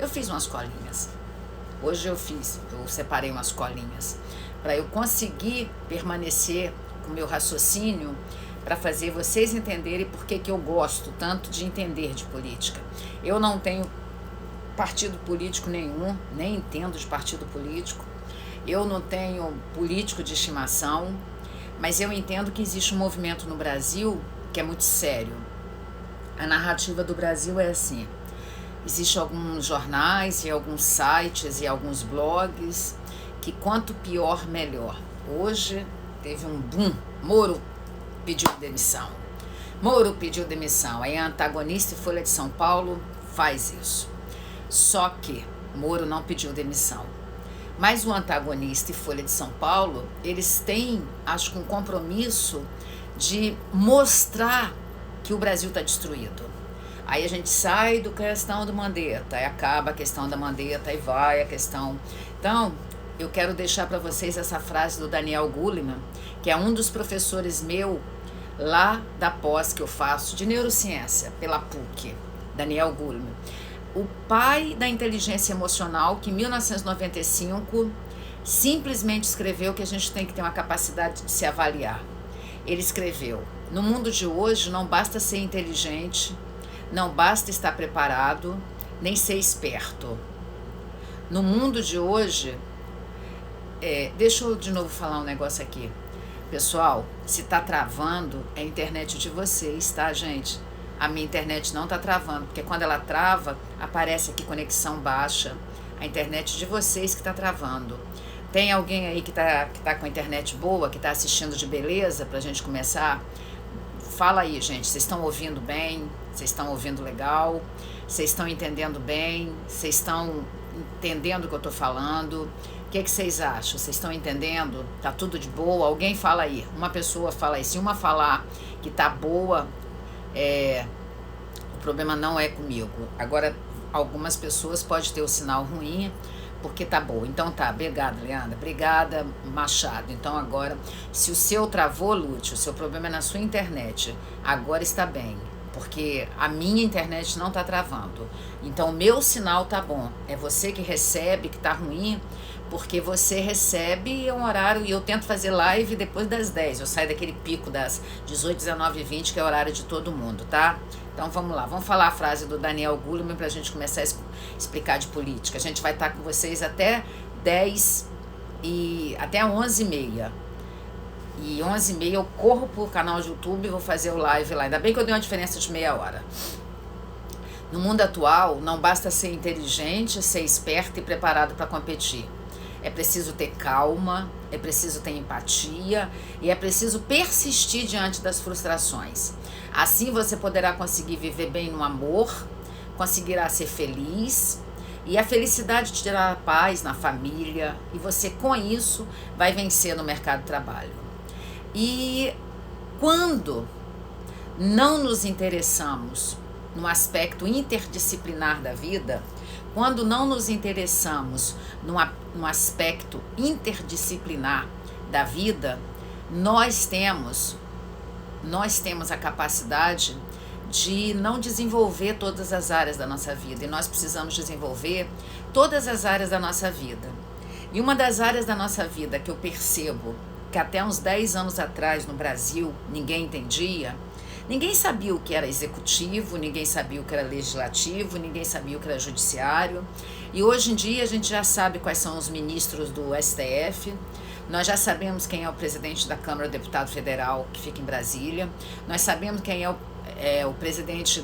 Eu fiz umas colinhas. Hoje eu separei umas colinhas para eu conseguir permanecer com o meu raciocínio, para fazer vocês entenderem por que eu gosto tanto de entender de política. Eu não tenho partido político nenhum, nem entendo de partido político. Eu não tenho político de estimação, mas eu entendo que existe um movimento no Brasil que é muito sério. A narrativa do Brasil é assim: existem alguns jornais e alguns sites e alguns blogs que quanto pior, melhor. Hoje teve um boom. Moro pediu demissão. Moro pediu demissão. Aí a Antagonista e Folha de São Paulo faz isso. Só que Moro não pediu demissão. Mas o Antagonista e Folha de São Paulo, eles têm, acho que um compromisso de mostrar que o Brasil está destruído. Aí a gente sai do questão do Mandetta, aí acaba a questão da Mandetta, aí vai a questão... Então, eu quero deixar para vocês essa frase do Daniel Goleman, que é um dos professores meu lá da pós que eu faço de neurociência pela PUC, Daniel Goleman. O pai da inteligência emocional, que em 1995 simplesmente escreveu que a gente tem que ter uma capacidade de se avaliar. Ele escreveu: no mundo de hoje não basta ser inteligente, não basta estar preparado, nem ser esperto. No mundo de hoje, deixa eu de novo falar um negócio aqui. Pessoal, se tá travando, é a internet de vocês, tá, gente? A minha internet não tá travando, porque quando ela trava, aparece aqui conexão baixa. A internet de vocês que tá travando. Tem alguém aí que tá com a internet boa, que tá assistindo de beleza, pra gente começar? Fala aí, gente, vocês estão ouvindo bem? Vocês estão ouvindo legal? Vocês estão entendendo bem? Vocês estão entendendo o que eu tô falando? O que vocês acham? Vocês estão entendendo? Tá tudo de boa? Alguém fala aí. Uma pessoa fala aí. Se uma falar que tá boa, o problema não é comigo. Agora, algumas pessoas podem ter o sinal ruim porque tá boa. Então tá, obrigada, Leandra. Obrigada, Machado. Então agora, se o seu travou, Lúcio, o seu problema é na sua internet. Agora está bem, porque a minha internet não tá travando. Então o meu sinal tá bom. É você que recebe, que tá ruim, porque você recebe um horário, e eu tento fazer live depois das 10. Eu saio daquele pico das 18, 19 e 20, que é o horário de todo mundo, tá? Então vamos lá, vamos falar a frase do Daniel Goleman pra gente começar a explicar de política. A gente vai estar com vocês até 10 e até 11h30. E 11h30 eu corro pro canal de YouTube e vou fazer o live lá. Ainda bem que eu dei uma diferença de meia hora. No mundo atual, não basta ser inteligente, ser esperto e preparado para competir. É preciso ter calma, é preciso ter empatia e é preciso persistir diante das frustrações. Assim você poderá conseguir viver bem no amor, conseguirá ser feliz, e a felicidade te terá paz na família, e você com isso vai vencer no mercado de trabalho. E quando não nos interessamos no aspecto interdisciplinar da vida, quando não nos interessamos no aspecto interdisciplinar da vida, nós temos a capacidade de não desenvolver todas as áreas da nossa vida, e nós precisamos desenvolver todas as áreas da nossa vida. E uma das áreas da nossa vida que eu percebo que até uns 10 anos atrás no Brasil ninguém entendia, ninguém sabia o que era executivo, ninguém sabia o que era legislativo, ninguém sabia o que era judiciário. E hoje em dia a gente já sabe quais são os ministros do STF, nós já sabemos quem é o presidente da Câmara, o deputado federal que fica em Brasília, nós sabemos quem é o presidente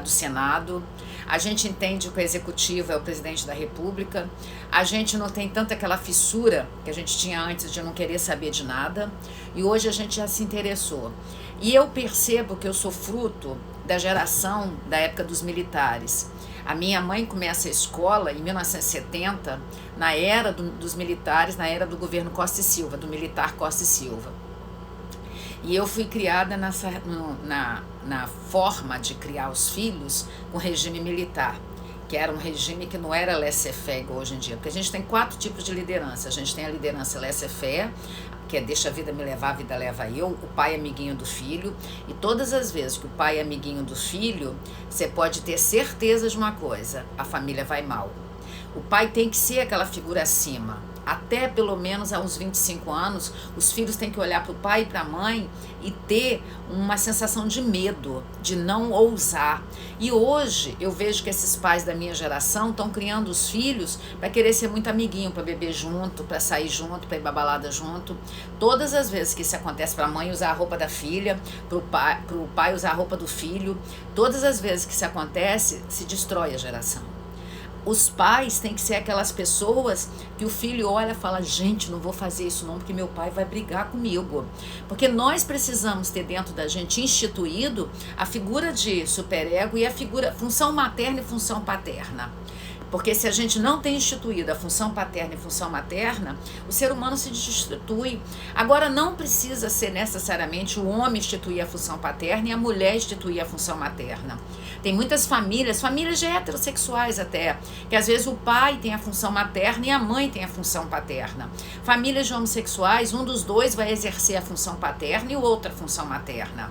do Senado, a gente entende que o executivo é o presidente da República, a gente não tem tanto aquela fissura que a gente tinha antes de não querer saber de nada, e hoje a gente já se interessou. E eu percebo que eu sou fruto da geração da época dos militares. A minha mãe começa a escola em 1970, na era dos militares, na era do governo Costa e Silva, do militar Costa e Silva. E eu fui criada na forma de criar os filhos com regime militar, que era um regime que não era laissez-faire igual hoje em dia, porque a gente tem 4 tipos de liderança. A gente tem a liderança laissez-faire, que é deixa a vida me levar, a vida leva eu, o pai é amiguinho do filho, e todas as vezes que o pai é amiguinho do filho, você pode ter certeza de uma coisa, a família vai mal. O pai tem que ser aquela figura acima. Até pelo menos aos 25 anos, os filhos têm que olhar para o pai e para a mãe e ter uma sensação de medo, de não ousar. E hoje eu vejo que esses pais da minha geração estão criando os filhos para querer ser muito amiguinho, para beber junto, para sair junto, para ir pra balada junto. Todas as vezes que isso acontece, para a mãe usar a roupa da filha, para o pai usar a roupa do filho, todas as vezes que isso acontece, se destrói a geração. Os pais têm que ser aquelas pessoas que o filho olha e fala, gente, não vou fazer isso não, porque meu pai vai brigar comigo. Porque nós precisamos ter dentro da gente instituído a figura de superego e a função materna e função paterna. Porque se a gente não tem instituído a função paterna e função materna, o ser humano se destitui. Agora, não precisa ser necessariamente o homem instituir a função paterna e a mulher instituir a função materna. Tem muitas famílias de heterossexuais até, que às vezes o pai tem a função materna e a mãe tem a função paterna. Famílias de homossexuais, um dos dois vai exercer a função paterna e o outro a função materna.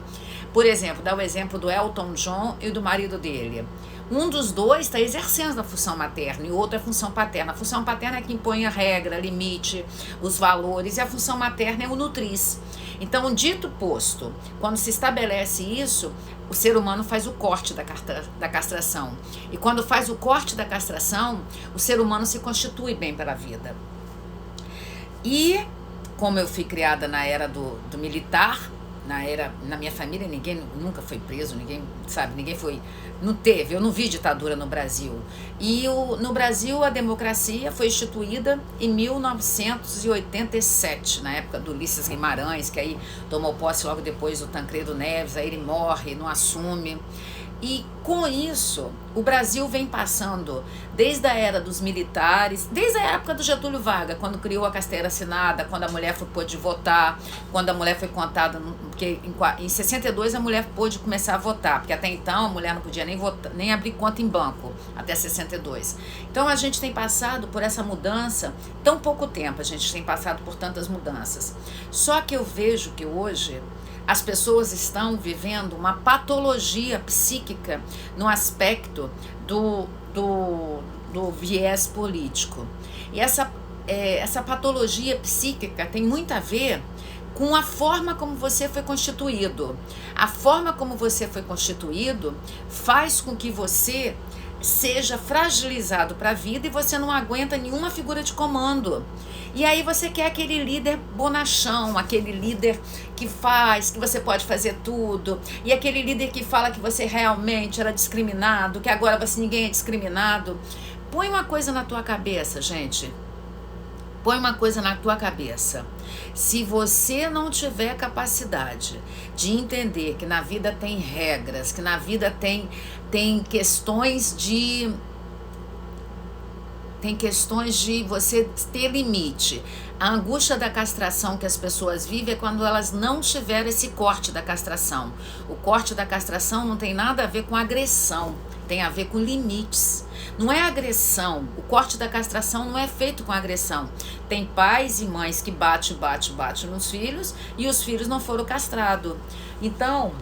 Por exemplo, dá o exemplo do Elton John e do marido dele. Um dos dois está exercendo a função materna e o outro a função paterna. A função paterna é quem impõe a regra, limite, os valores, e a função materna é o nutriz. Então, dito posto, quando se estabelece isso, o ser humano faz o corte da castração. E quando faz o corte da castração, o ser humano se constitui bem para a vida. E, como eu fui criada na era do militar, na minha família ninguém nunca foi preso, ninguém foi, eu não vi ditadura no Brasil. E no Brasil a democracia foi instituída em 1987, na época do Ulisses Guimarães, que aí tomou posse logo depois do Tancredo Neves, aí ele morre, não assume. E com isso, o Brasil vem passando desde a era dos militares, desde a época do Getúlio Vargas, quando criou a carteira assinada, quando a mulher pôde votar, quando a mulher foi contada, porque em 62 a mulher pôde começar a votar, porque até então a mulher não podia nem votar, nem abrir conta em banco, até 62. Então a gente tem passado por essa mudança, tão pouco tempo a gente tem passado por tantas mudanças. Só que eu vejo que hoje as pessoas estão vivendo uma patologia psíquica no aspecto do viés político. E essa patologia psíquica tem muito a ver com a forma como você foi constituído. A forma como você foi constituído faz com que você seja fragilizado para a vida e você não aguenta nenhuma figura de comando. E aí você quer aquele líder bonachão, aquele líder que você pode fazer tudo, e aquele líder que fala que você realmente era discriminado, que agora ninguém é discriminado. Põe uma coisa na tua cabeça, gente. Põe uma coisa na tua cabeça. Se você não tiver capacidade de entender que na vida tem regras, que na vida tem questões de você ter limite. A angústia da castração que as pessoas vivem é quando elas não tiveram esse corte da castração. O corte da castração não tem nada a ver com agressão, tem a ver com limites. Não é agressão, o corte da castração não é feito com agressão. Tem pais e mães que bate nos filhos e os filhos não foram castrados. Então,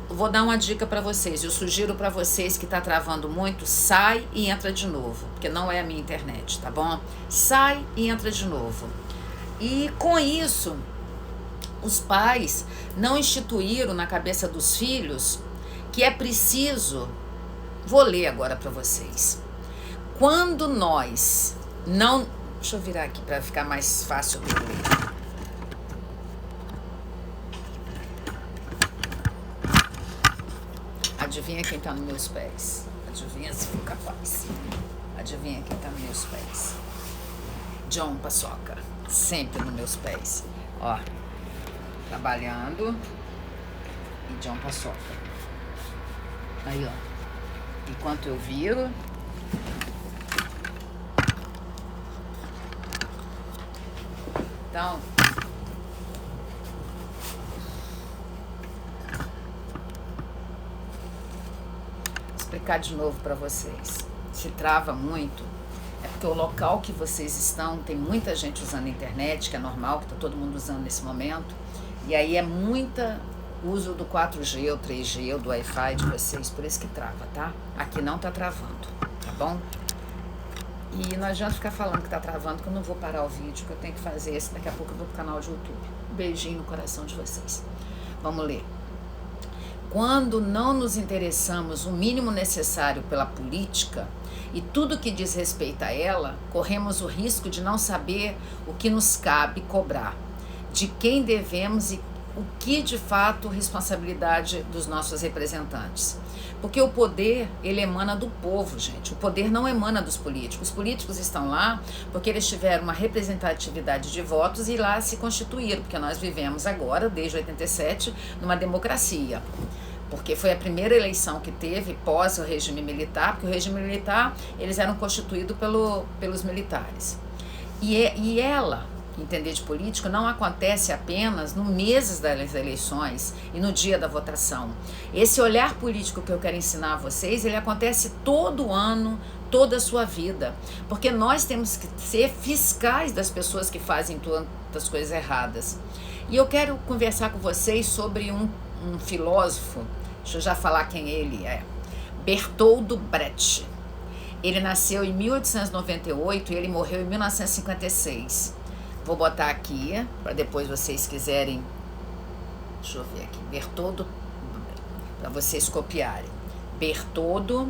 vou dar uma dica para vocês, eu sugiro para vocês que está travando muito, sai e entra de novo, porque não é a minha internet, tá bom? Sai e entra de novo. E com isso, os pais não instituíram na cabeça dos filhos que é preciso, vou ler agora para vocês, quando nós não, deixa eu virar aqui para ficar mais fácil de ler. Adivinha quem tá nos meus pés? Adivinha se for capaz. Adivinha quem tá nos meus pés? John Paçoca. Sempre nos meus pés. Ó. Trabalhando. E John Paçoca. Aí, ó. Enquanto eu viro. Então. Explicar de novo para vocês. se trava muito é porque o local que vocês estão, tem muita gente usando a internet, que é normal, que está todo mundo usando nesse momento, e aí é muita uso do 4G, ou 3G, ou do Wi-Fi de vocês, por isso que trava, tá? Aqui não tá travando, tá bom? E não adianta ficar falando que tá travando, que eu não vou parar o vídeo, que eu tenho que fazer esse, daqui a pouco eu vou pro canal de YouTube. Beijinho no coração de vocês. Vamos ler. Quando não nos interessamos o mínimo necessário pela política e tudo que diz respeito a ela, corremos o risco de não saber o que nos cabe cobrar, de quem devemos e o que de fato responsabilidade dos nossos representantes. Porque o poder, ele emana do povo, gente. O poder não emana dos políticos. Os políticos estão lá porque eles tiveram uma representatividade de votos e lá se constituíram, porque nós vivemos agora, desde 87, numa democracia. Porque foi a primeira eleição que teve pós o regime militar, porque o regime militar, eles eram constituídos pelos militares. E ela, entender de político, não acontece apenas no meses das eleições e no dia da votação. Esse olhar político que eu quero ensinar a vocês, ele acontece todo ano, toda a sua vida. Porque nós temos que ser fiscais das pessoas que fazem tantas coisas erradas. E eu quero conversar com vocês sobre um filósofo, deixa eu já falar quem ele é, Bertold Brecht. Ele nasceu em 1898 e ele morreu em 1956. Vou botar aqui, para depois vocês quiserem, deixa eu ver aqui, Bertold, para vocês copiarem. Bertold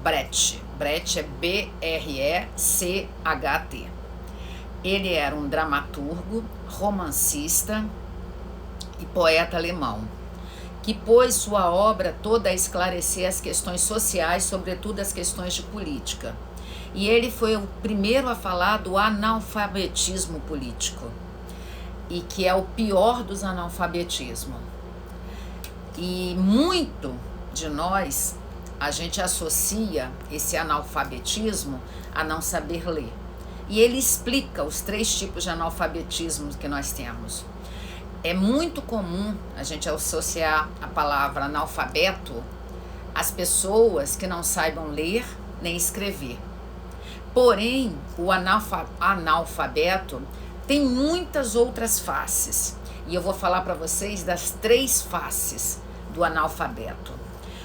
Brecht. Brecht é B-R-E-C-H-T. Ele era um dramaturgo, romancista e poeta alemão, que pôs sua obra toda a esclarecer as questões sociais, sobretudo as questões de política. E ele foi o primeiro a falar do analfabetismo político, e que é o pior dos analfabetismos. E muito de nós, a gente associa esse analfabetismo a não saber ler. E ele explica os 3 tipos de analfabetismo que nós temos. É muito comum a gente associar a palavra analfabeto às pessoas que não saibam ler nem escrever. Porém, o analfabeto tem muitas outras faces. E eu vou falar para vocês das 3 faces do analfabeto.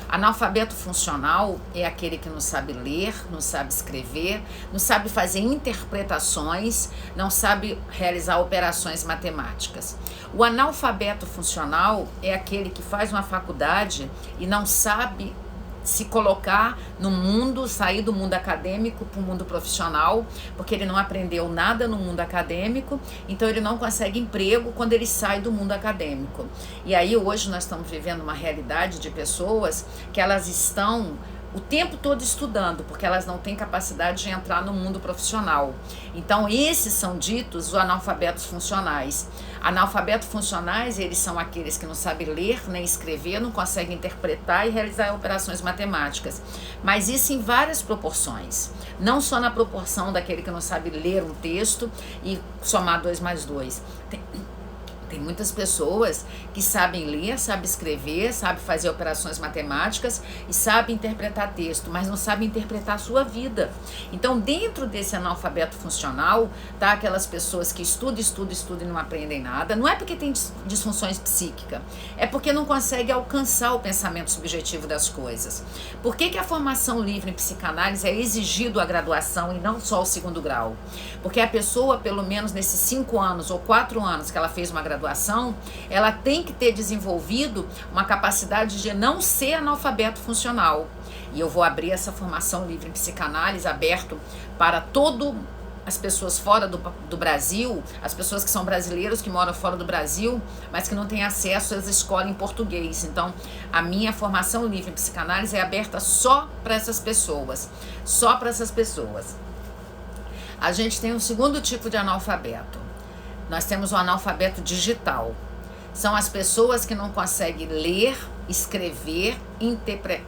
Analfabeto funcional é aquele que não sabe ler, não sabe escrever, não sabe fazer interpretações, não sabe realizar operações matemáticas. O analfabeto funcional é aquele que faz uma faculdade e não sabe se colocar no mundo, sair do mundo acadêmico para o mundo profissional, porque ele não aprendeu nada no mundo acadêmico, então ele não consegue emprego quando ele sai do mundo acadêmico. E aí hoje nós estamos vivendo uma realidade de pessoas que elas estão o tempo todo estudando, porque elas não têm capacidade de entrar no mundo profissional. Então esses são ditos os analfabetos funcionais. Analfabetos funcionais, eles são aqueles que não sabem ler nem escrever, não conseguem interpretar e realizar operações matemáticas. Mas isso em várias proporções. Não só na proporção daquele que não sabe ler um texto e somar 2 mais 2. Tem muitas pessoas que sabem ler, sabem escrever, sabem fazer operações matemáticas e sabem interpretar texto, mas não sabem interpretar a sua vida. Então, dentro desse analfabeto funcional, tá aquelas pessoas que estudam e não aprendem nada. Não é porque tem disfunções psíquicas, é porque não consegue alcançar o pensamento subjetivo das coisas. Por que a formação livre em psicanálise é exigido a graduação e não só o 2º grau? Porque a pessoa, pelo menos nesses 5 anos ou 4 anos que ela fez uma graduação, ela tem que ter desenvolvido uma capacidade de não ser analfabeto funcional. E eu vou abrir essa formação livre em psicanálise aberto para todas as pessoas fora do Brasil, as pessoas que são brasileiros que moram fora do Brasil, mas que não têm acesso às escolas em português. Então, a minha formação livre em psicanálise é aberta só para essas pessoas. Só para essas pessoas. A gente tem um 2º tipo de analfabeto. Nós temos o analfabeto digital. São as pessoas que não conseguem ler, escrever,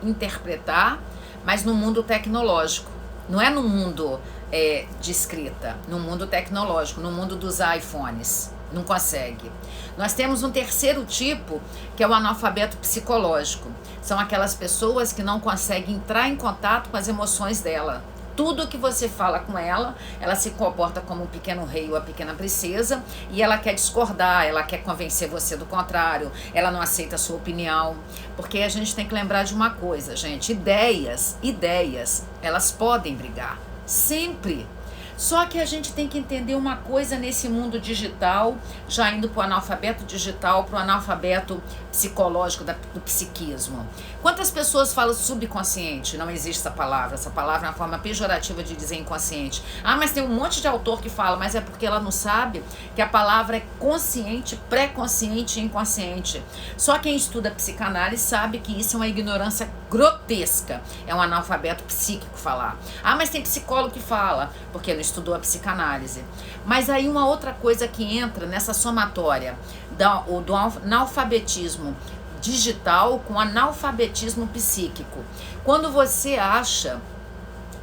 interpretar, mas no mundo tecnológico. Não é no mundo de escrita, no mundo tecnológico, no mundo dos iPhones. Não consegue. Nós temos um terceiro tipo, que é o analfabeto psicológico. São aquelas pessoas que não conseguem entrar em contato com as emoções dela. Tudo que você fala com ela, ela se comporta como um pequeno rei ou a pequena princesa e ela quer discordar, ela quer convencer você do contrário, ela não aceita a sua opinião. Porque a gente tem que lembrar de uma coisa, gente, ideias, elas podem brigar, sempre. Só que a gente tem que entender uma coisa nesse mundo digital, já indo para o analfabeto digital, para o analfabeto psicológico, do psiquismo. Quantas pessoas falam subconsciente? Não existe essa palavra é uma forma pejorativa de dizer inconsciente. Ah, mas tem um monte de autor que fala, mas é porque ela não sabe que a palavra é consciente, pré-consciente e inconsciente. Só quem estuda psicanálise sabe que isso é uma ignorância grotesca, é um analfabeto psíquico falar. Ah, mas tem psicólogo que fala, porque não estudou a psicanálise. Mas aí uma outra coisa que entra nessa somatória do analfabetismo digital com analfabetismo psíquico. Quando você acha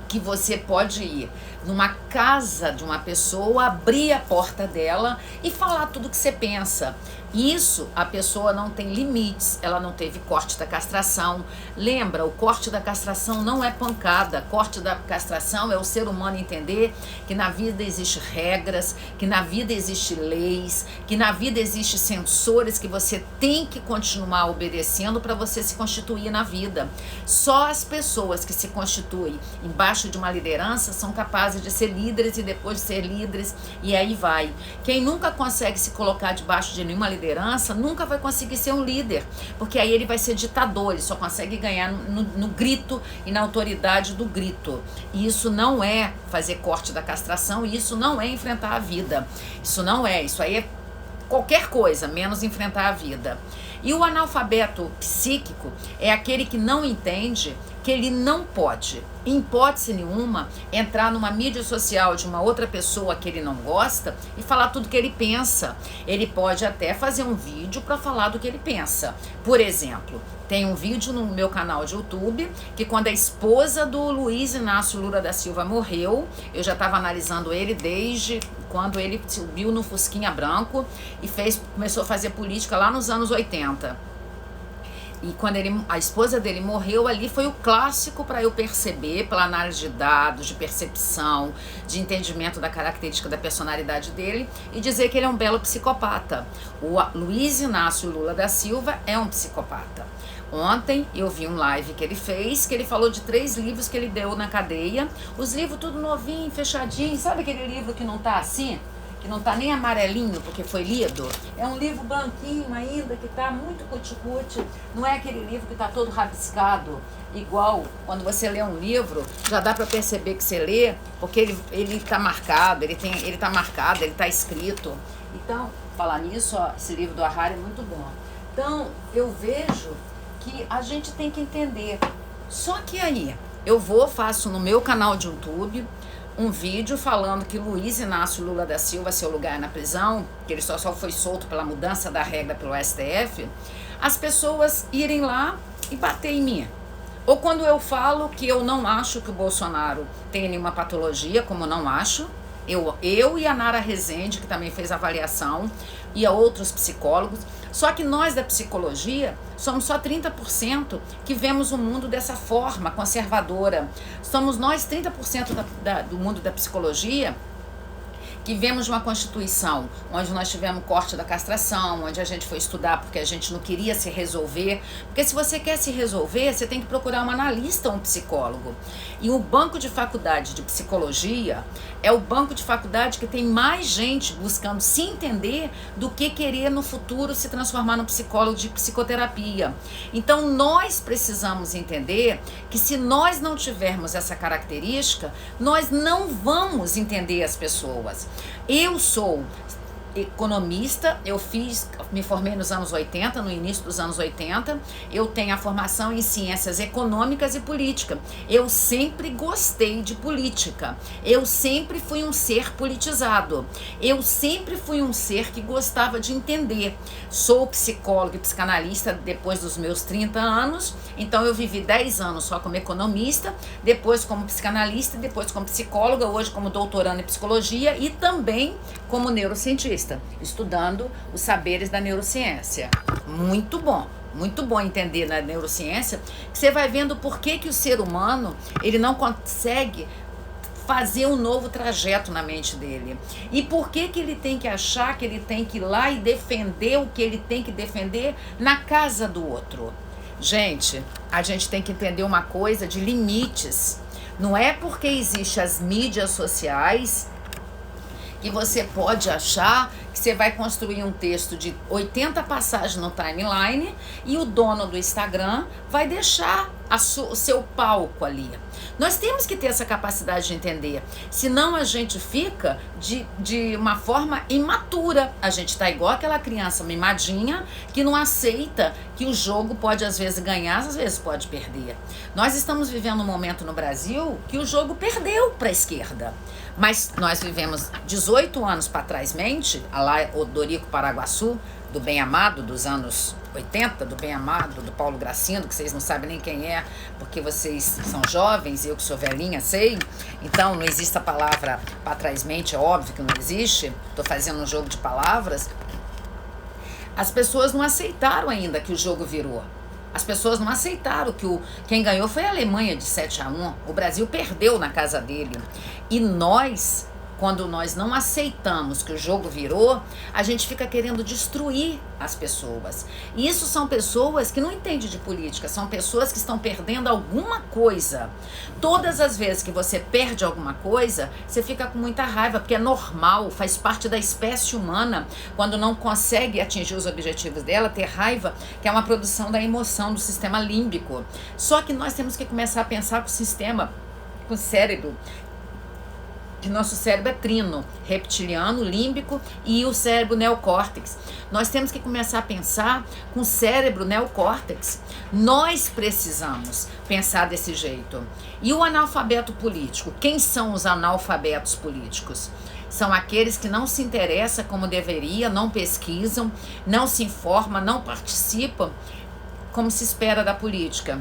que você pode ir numa casa de uma pessoa, abrir a porta dela e falar tudo que você pensa. Isso, a pessoa não tem limites, ela não teve corte da castração. Lembra, o corte da castração não é pancada. Corte da castração é o ser humano entender que na vida existem regras, que na vida existem leis, que na vida existem sensores que você tem que continuar obedecendo para você se constituir na vida. Só as pessoas que se constituem embaixo de uma liderança são capazes de ser líderes e depois de ser líderes, e aí vai. Quem nunca consegue se colocar debaixo de nenhuma liderança nunca vai conseguir ser um líder, porque aí ele vai ser ditador, ele só consegue ganhar no grito e na autoridade do grito. E isso não é fazer corte da castração, e isso não é enfrentar a vida. Isso aí é qualquer coisa, menos enfrentar a vida. E o analfabeto psíquico é aquele que não entende que ele não pode, em hipótese nenhuma, entrar numa mídia social de uma outra pessoa que ele não gosta e falar tudo que ele pensa. Ele pode até fazer um vídeo para falar do que ele pensa. Por exemplo, tem um vídeo no meu canal de YouTube que quando a esposa do Luiz Inácio Lula da Silva morreu, eu já estava analisando ele desde quando ele subiu no Fusquinha branco e começou a fazer política lá nos anos 80. E quando a esposa dele morreu, ali foi o clássico para eu perceber, pela análise de dados, de percepção, de entendimento da característica da personalidade dele, e dizer que ele é um belo psicopata. O Luiz Inácio Lula da Silva é um psicopata. Ontem eu vi um live que ele fez, que ele falou de 3 livros que ele deu na cadeia. Os livros tudo novinho, fechadinho. Sabe aquele livro que não tá assim? Que não tá nem amarelinho porque foi lido? É um livro branquinho ainda, que tá muito cuti-cuti. Não é aquele livro que tá todo rabiscado, igual quando você lê um livro, já dá para perceber que você lê, porque ele tá marcado, ele tá marcado, ele tá escrito. Então, falar nisso, ó, esse livro do Harari é muito bom. Então, eu vejo que a gente tem que entender. Só que aí, faço no meu canal de YouTube um vídeo falando que Luiz Inácio Lula da Silva, seu lugar é na prisão, que ele só foi solto pela mudança da regra pelo STF, as pessoas irem lá e bater em mim. Ou quando eu falo que eu não acho que o Bolsonaro tenha nenhuma patologia, como eu não acho, eu e a Nara Rezende, que também fez avaliação, e a outros psicólogos, só que nós da psicologia somos só 30% que vemos o mundo dessa forma conservadora. Somos nós 30% do mundo da psicologia que vemos uma Constituição onde nós tivemos corte da castração, onde a gente foi estudar porque a gente não queria se resolver. Porque se você quer se resolver, você tem que procurar um analista ou um psicólogo. E o banco de faculdade de psicologia é o banco de faculdade que tem mais gente buscando se entender do que querer no futuro se transformar no psicólogo de psicoterapia. Então nós precisamos entender que se nós não tivermos essa característica, nós não vamos entender as pessoas. Eu sou economista, me formei nos anos 80, no início dos anos 80, eu tenho a formação em ciências econômicas e política. Eu sempre gostei de política, eu sempre fui um ser politizado, eu sempre fui um ser que gostava de entender. Sou psicóloga e psicanalista depois dos meus 30 anos, então eu vivi 10 anos só como economista, depois como psicanalista, depois como psicóloga, hoje como doutoranda em psicologia e também como neurocientista. neurolingüista, estudando os saberes da neurociência. Muito bom entender na neurociência, que você vai vendo por que o ser humano ele não consegue fazer um novo trajeto na mente dele. E por que ele tem que achar que ele tem que ir lá e defender o que ele tem que defender na casa do outro. Gente, a gente tem que entender uma coisa de limites. Não é porque existem as mídias sociais que você pode achar que você vai construir um texto de 80 passagens no timeline e o dono do Instagram vai deixar o seu palco ali. Nós temos que ter essa capacidade de entender, senão a gente fica de uma forma imatura. A gente tá igual aquela criança mimadinha que não aceita que o jogo pode às vezes ganhar, às vezes pode perder. Nós estamos vivendo um momento no Brasil que o jogo perdeu para a esquerda. Mas nós vivemos 18 anos para trás mente, lá o Dorico Paraguaçu, do Bem Amado, dos anos 80, do Bem Amado, do Paulo Gracindo, que vocês não sabem nem quem é, porque vocês são jovens, eu que sou velhinha, sei. Então não existe a palavra para trás mente, é óbvio que não existe. Estou fazendo um jogo de palavras. As pessoas não aceitaram ainda que o jogo virou. As pessoas não aceitaram que quem ganhou foi a Alemanha de 7-1. O Brasil perdeu na casa dele. E nós, quando nós não aceitamos que o jogo virou, a gente fica querendo destruir as pessoas. E isso são pessoas que não entendem de política, são pessoas que estão perdendo alguma coisa. Todas as vezes que você perde alguma coisa, você fica com muita raiva, porque é normal, faz parte da espécie humana, quando não consegue atingir os objetivos dela, ter raiva, que é uma produção da emoção, do sistema límbico. Só que nós temos que começar a pensar com o sistema, com o cérebro, que nosso cérebro é trino, reptiliano, límbico e o cérebro neocórtex. Nós temos que começar a pensar com o cérebro neocórtex. Nós precisamos pensar desse jeito. E o analfabeto político? Quem são os analfabetos políticos? São aqueles que não se interessam como deveria, não pesquisam, não se informam, não participam como se espera da política.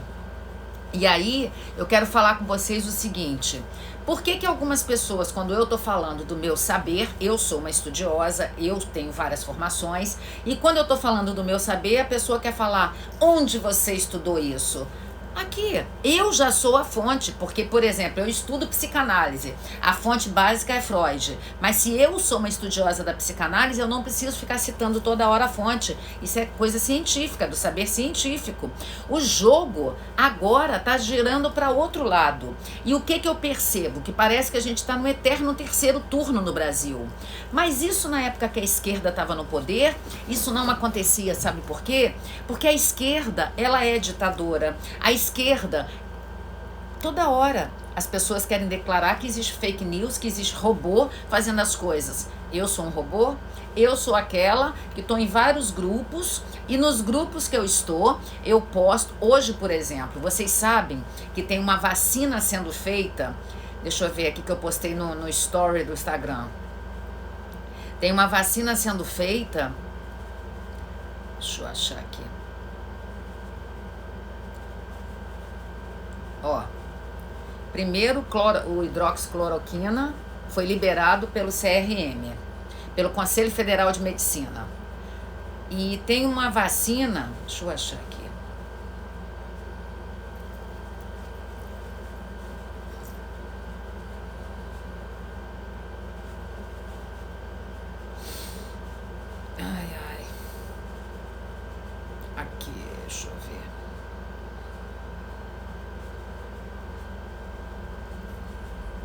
E aí, eu quero falar com vocês o seguinte: por que algumas pessoas, quando eu estou falando do meu saber, eu sou uma estudiosa, eu tenho várias formações, e quando eu estou falando do meu saber, a pessoa quer falar, onde você estudou isso? Aqui, eu já sou a fonte, porque, por exemplo, eu estudo psicanálise, a fonte básica é Freud, mas se eu sou uma estudiosa da psicanálise, eu não preciso ficar citando toda hora a fonte, isso é coisa científica, do saber científico. O jogo agora está girando para outro lado, e o que eu percebo? Que parece que a gente está no eterno terceiro turno no Brasil, mas isso na época que a esquerda estava no poder, isso não acontecia, sabe por quê? Porque a esquerda, ela é ditadora, a esquerda, toda hora as pessoas querem declarar que existe fake news, que existe robô fazendo as coisas. Eu sou um robô, eu sou aquela que estou em vários grupos e nos grupos que eu estou, eu posto. Hoje, por exemplo, vocês sabem que tem uma vacina sendo feita. Deixa eu ver aqui que eu postei no story do Instagram. Tem uma vacina sendo feita. Deixa eu achar aqui. Ó, primeiro o hidroxicloroquina foi liberado pelo CRM, pelo Conselho Federal de Medicina. E tem uma vacina, deixa eu achar aqui. Aqui, deixa eu ver.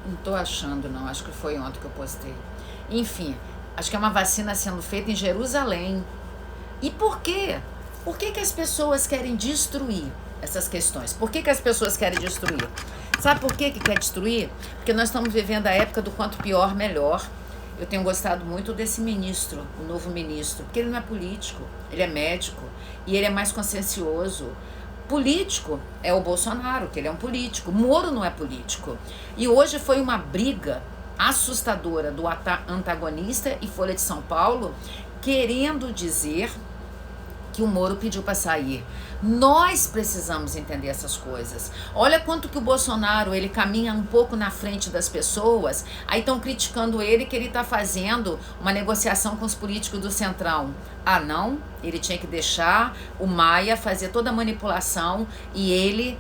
Não estou achando, não. Acho que foi ontem que eu postei. Enfim, acho que é uma vacina sendo feita em Jerusalém. E por quê? Por que as pessoas querem destruir essas questões? Por que as pessoas querem destruir? Sabe por que quer destruir? Porque nós estamos vivendo a época do quanto pior, melhor. Eu tenho gostado muito desse ministro, o novo ministro, porque ele não é político, ele é médico e ele é mais consciencioso. Político é o Bolsonaro, que ele é um político. Moro não é político. E hoje foi uma briga assustadora do antagonista e Folha de São Paulo, querendo dizer que o Moro pediu para sair. Nós precisamos entender essas coisas. Olha quanto que o Bolsonaro, ele caminha um pouco na frente das pessoas, aí estão criticando ele que ele está fazendo uma negociação com os políticos do Centrão. Ah, não? Ele tinha que deixar o Maia fazer toda a manipulação e ele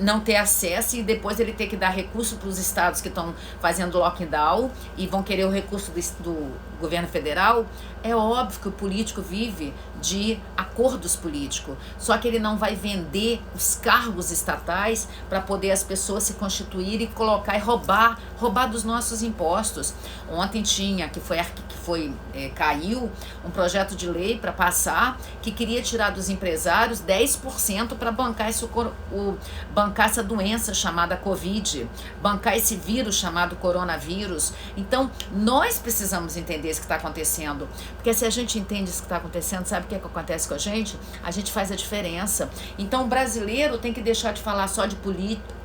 não ter acesso e depois ele ter que dar recurso para os estados que estão fazendo lockdown e vão querer o recurso do governo federal. É óbvio que o político vive de acordos políticos, só que ele não vai vender os cargos estatais para poder as pessoas se constituírem e colocar e roubar dos nossos impostos. Ontem tinha, caiu um projeto de lei para passar que queria tirar dos empresários 10% para bancar essa doença chamada Covid, bancar esse vírus chamado coronavírus. Então, nós precisamos entender isso que está acontecendo, porque se a gente entende isso que está acontecendo, sabe o que acontece com a gente? A gente faz a diferença. Então, o brasileiro tem que deixar de falar só de política.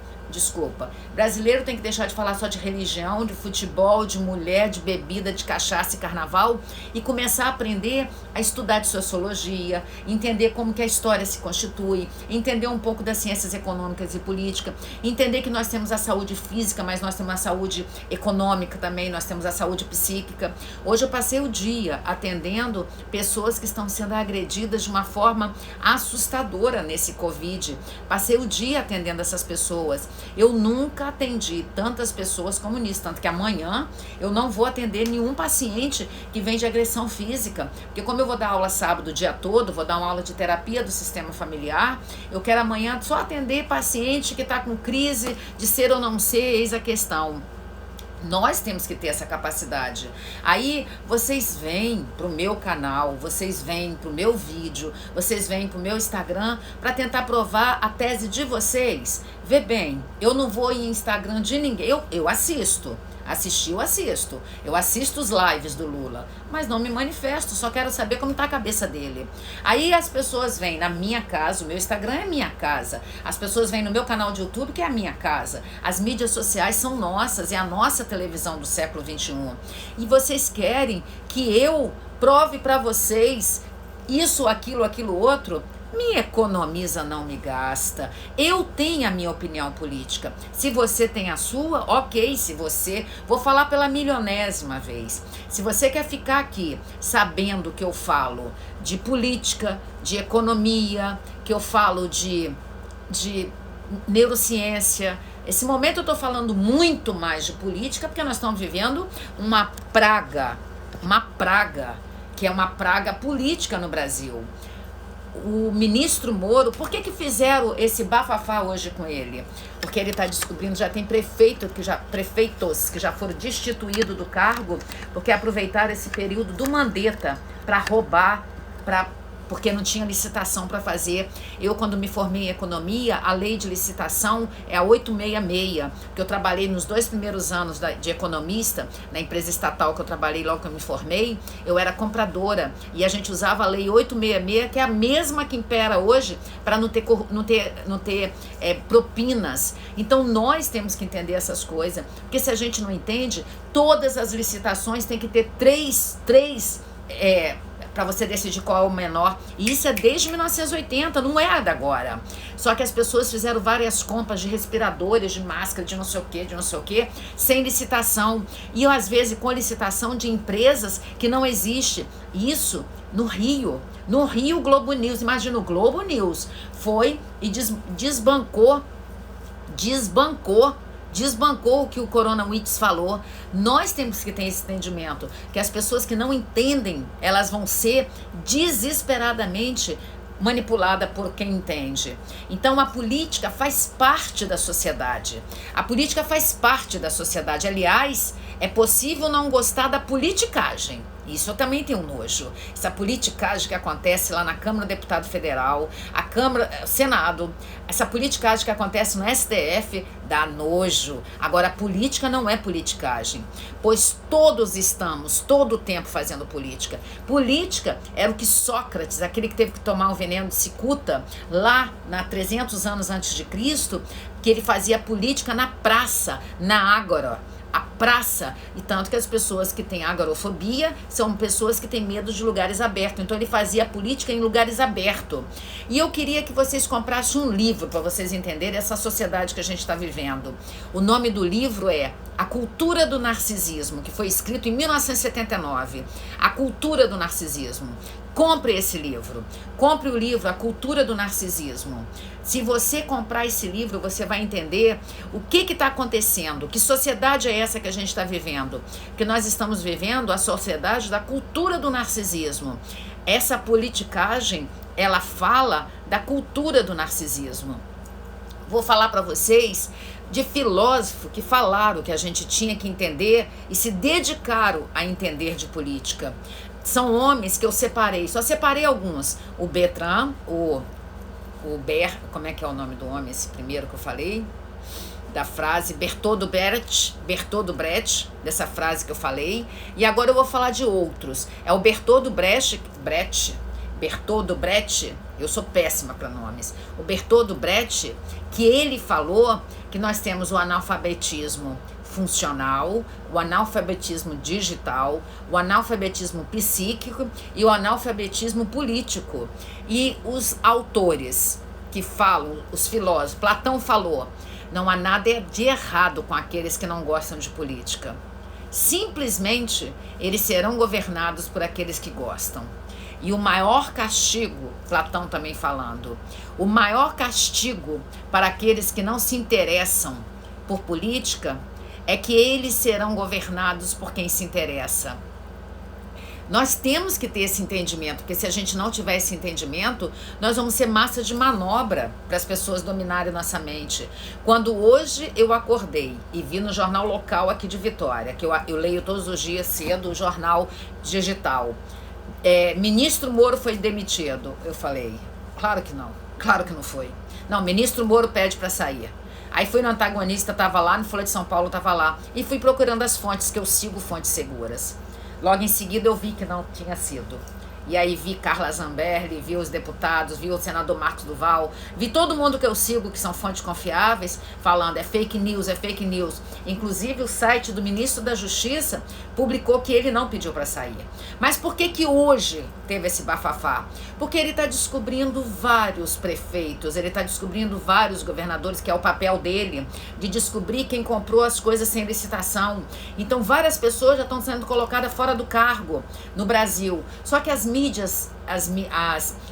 Brasileiro tem que deixar de falar só de religião, de futebol, de mulher, de bebida, de cachaça e carnaval e começar a aprender a estudar de sociologia, entender como que a história se constitui, entender um pouco das ciências econômicas e política, entender que nós temos a saúde física, mas nós temos a saúde econômica também, nós temos a saúde psíquica. Hoje eu passei o dia atendendo pessoas que estão sendo agredidas de uma forma assustadora nesse Covid. Passei o dia atendendo essas pessoas. Eu nunca atendi tantas pessoas como nisso, tanto que amanhã eu não vou atender nenhum paciente que vem de agressão física, porque como eu vou dar aula sábado o dia todo, vou dar uma aula de terapia do sistema familiar, eu quero amanhã só atender paciente que está com crise de ser ou não ser, eis a questão. Nós temos que ter essa capacidade. Aí vocês vêm pro meu canal, vocês vêm pro meu vídeo, vocês vêm pro meu Instagram para tentar provar a tese de vocês. Vê bem, eu não vou em Instagram de ninguém, eu assisto. Eu assisto os lives do Lula, mas não me manifesto, só quero saber como está a cabeça dele. Aí as pessoas vêm na minha casa, o meu Instagram é minha casa, as pessoas vêm no meu canal de YouTube, que é a minha casa, as mídias sociais são nossas, é a nossa televisão do século XXI. E vocês querem que eu prove para vocês isso, aquilo, outro? Me economiza, não me gasta. Eu tenho a minha opinião política. Se você tem a sua, ok. Vou falar pela milionésima vez. Se você quer ficar aqui sabendo que eu falo de política, de economia, que eu falo de neurociência, esse momento eu estou falando muito mais de política, porque nós estamos vivendo uma praga, que é uma praga política no Brasil. O ministro Moro, por que fizeram esse bafafá hoje com ele? Porque ele está descobrindo, já tem prefeitos que já foram destituídos do cargo, porque aproveitaram esse período do Mandetta para roubar, porque não tinha licitação para fazer. Eu, quando me formei em economia, a lei de licitação é a 866, que eu trabalhei nos 2 primeiros anos de economista, na empresa estatal que eu trabalhei logo que eu me formei, eu era compradora, e a gente usava a lei 866, que é a mesma que impera hoje, para não ter propinas. Então, nós temos que entender essas coisas, porque se a gente não entende, todas as licitações têm que ter três para você decidir qual é o menor. E isso é desde 1980, não é da agora. Só que as pessoas fizeram várias compras de respiradores, de máscara, de não sei o quê, sem licitação. E às vezes com licitação de empresas que não existe. Isso no Rio. No Rio, Globo News, imagina o Globo News, foi e desbancou o que o Coronawitz falou. Nós temos que ter esse entendimento, que as pessoas que não entendem, elas vão ser desesperadamente manipuladas por quem entende. Então a política faz parte da sociedade. Aliás, é possível não gostar da politicagem. Isso eu também tenho nojo. Essa politicagem que acontece lá na Câmara do Deputado Federal, Senado, essa politicagem que acontece no STF, dá nojo. Agora, a política não é politicagem, pois todos estamos, todo o tempo, fazendo política. Política era o que Sócrates, aquele que teve que tomar o veneno de cicuta, lá 300 anos antes de Cristo, que ele fazia política na praça, na ágora. A praça. E tanto que as pessoas que têm agorafobia são pessoas que têm medo de lugares abertos. Então ele fazia política em lugares abertos. E eu queria que vocês comprassem um livro para vocês entenderem essa sociedade que a gente está vivendo. O nome do livro é A Cultura do Narcisismo, que foi escrito em 1979. A Cultura do Narcisismo. Compre esse livro. Compre o livro A Cultura do Narcisismo. Se você comprar esse livro, você vai entender o que está acontecendo, que sociedade é essa que a gente está vivendo. Que nós estamos vivendo a sociedade da cultura do narcisismo. Essa politicagem, ela fala da cultura do narcisismo. Vou falar para vocês de filósofos que falaram que a gente tinha que entender e se dedicaram a entender de política. São homens que eu separei, só separei alguns. O Bertrand, como é que é o nome do homem, esse primeiro que eu falei? Da frase Bertolt Brecht, dessa frase que eu falei. E agora eu vou falar de outros. É o Bertolt Brecht, eu sou péssima para nomes. O Bertolt Brecht, que ele falou que nós temos o analfabetismo funcional, o analfabetismo digital, o analfabetismo psíquico e o analfabetismo político. E os autores que falam, os filósofos, Platão falou, não há nada de errado com aqueles que não gostam de política. Simplesmente, eles serão governados por aqueles que gostam. E o maior castigo, Platão também falando, o maior castigo para aqueles que não se interessam por política é que eles serão governados por quem se interessa. Nós temos que ter esse entendimento, porque se a gente não tiver esse entendimento, nós vamos ser massa de manobra para as pessoas dominarem nossa mente. Quando hoje eu acordei e vi no jornal local aqui de Vitória, que eu leio todos os dias cedo o jornal digital, ministro Moro foi demitido. Eu falei, claro que não foi. Não, ministro Moro pede para sair. Aí fui no Antagonista, estava lá, no Folha de São Paulo estava lá. E fui procurando as fontes, que eu sigo fontes seguras. Logo em seguida eu vi que não tinha sido. E aí vi Carla Zambelli, vi os deputados, vi o senador Marcos Duval, vi todo mundo que eu sigo, que são fontes confiáveis, falando é fake news, é fake news. Inclusive o site do ministro da Justiça publicou que ele não pediu para sair. Mas por que hoje teve esse bafafá? Porque ele está descobrindo vários prefeitos, ele está descobrindo vários governadores, que é o papel dele, de descobrir quem comprou as coisas sem licitação. Então várias pessoas já estão sendo colocadas fora do cargo no Brasil. Só que as mídias,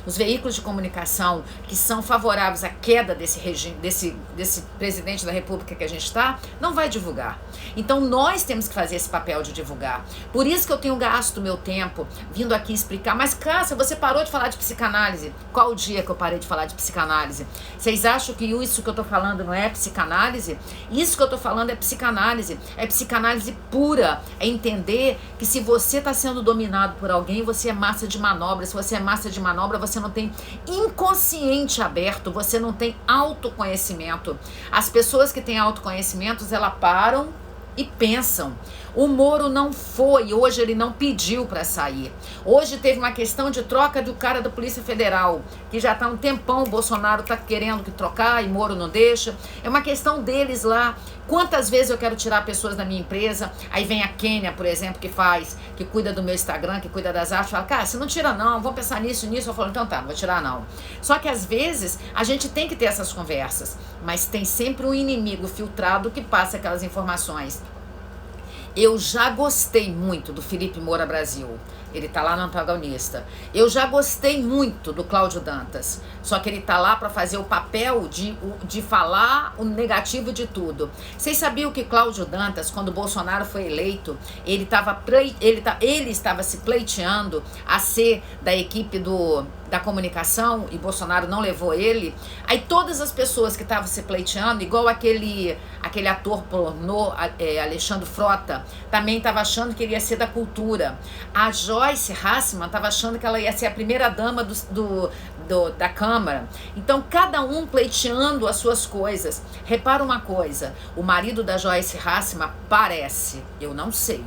os veículos de comunicação que são favoráveis à queda desse regime, desse presidente da República que a gente está, não vai divulgar. Então nós temos que fazer esse papel de divulgar. Por isso que eu tenho gasto meu tempo vindo aqui explicar. Mas Cássia, você parou de falar de psicanálise? Qual o dia que eu parei de falar de psicanálise? Vocês acham que isso que eu tô falando não é psicanálise? Isso que eu tô falando é psicanálise pura. É entender que se você está sendo dominado por alguém, você é massa de manobra. Se você é massa de manobra, você não tem inconsciente aberto, você não tem autoconhecimento. As pessoas que têm autoconhecimento, elas param e pensam. O Moro não foi, hoje ele não pediu para sair. Hoje teve uma questão de troca do cara da Polícia Federal, que já está um tempão, o Bolsonaro está querendo que trocar e Moro não deixa. É uma questão deles lá. Quantas vezes eu quero tirar pessoas da minha empresa, aí vem a Kênia, por exemplo, que cuida do meu Instagram, que cuida das artes, fala, cara, você não tira não, vamos pensar nisso. Eu falo, então tá, não vou tirar não. Só que às vezes a gente tem que ter essas conversas, mas tem sempre um inimigo filtrado que passa aquelas informações. Eu já gostei muito do Felipe Moura Brasil. Ele tá lá no Antagonista. Eu já gostei muito do Cláudio Dantas. Só que ele tá lá para fazer o papel de falar o negativo de tudo. Vocês sabiam que Cláudio Dantas, quando o Bolsonaro foi eleito, ele estava se pleiteando a ser da equipe da comunicação e Bolsonaro não levou ele? Aí todas as pessoas que estavam se pleiteando, igual aquele ator pornô, Alexandre Frota, também estava achando que ele ia ser da cultura. A Joyce Hasselman estava achando que ela ia ser a primeira dama da Câmara. Então cada um pleiteando as suas coisas. Repara uma coisa, o marido da Joyce Hasselman parece, eu não sei,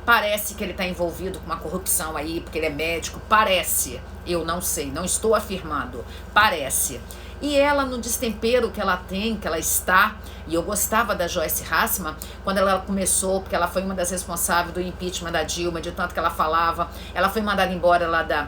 parece que ele está envolvido com uma corrupção aí, porque ele é médico, parece, eu não sei, não estou afirmando, parece. E ela, no destempero que ela tem, que ela está, e eu gostava da Joyce Hasselman, quando ela começou, porque ela foi uma das responsáveis do impeachment da Dilma, de tanto que ela falava, ela foi mandada embora lá da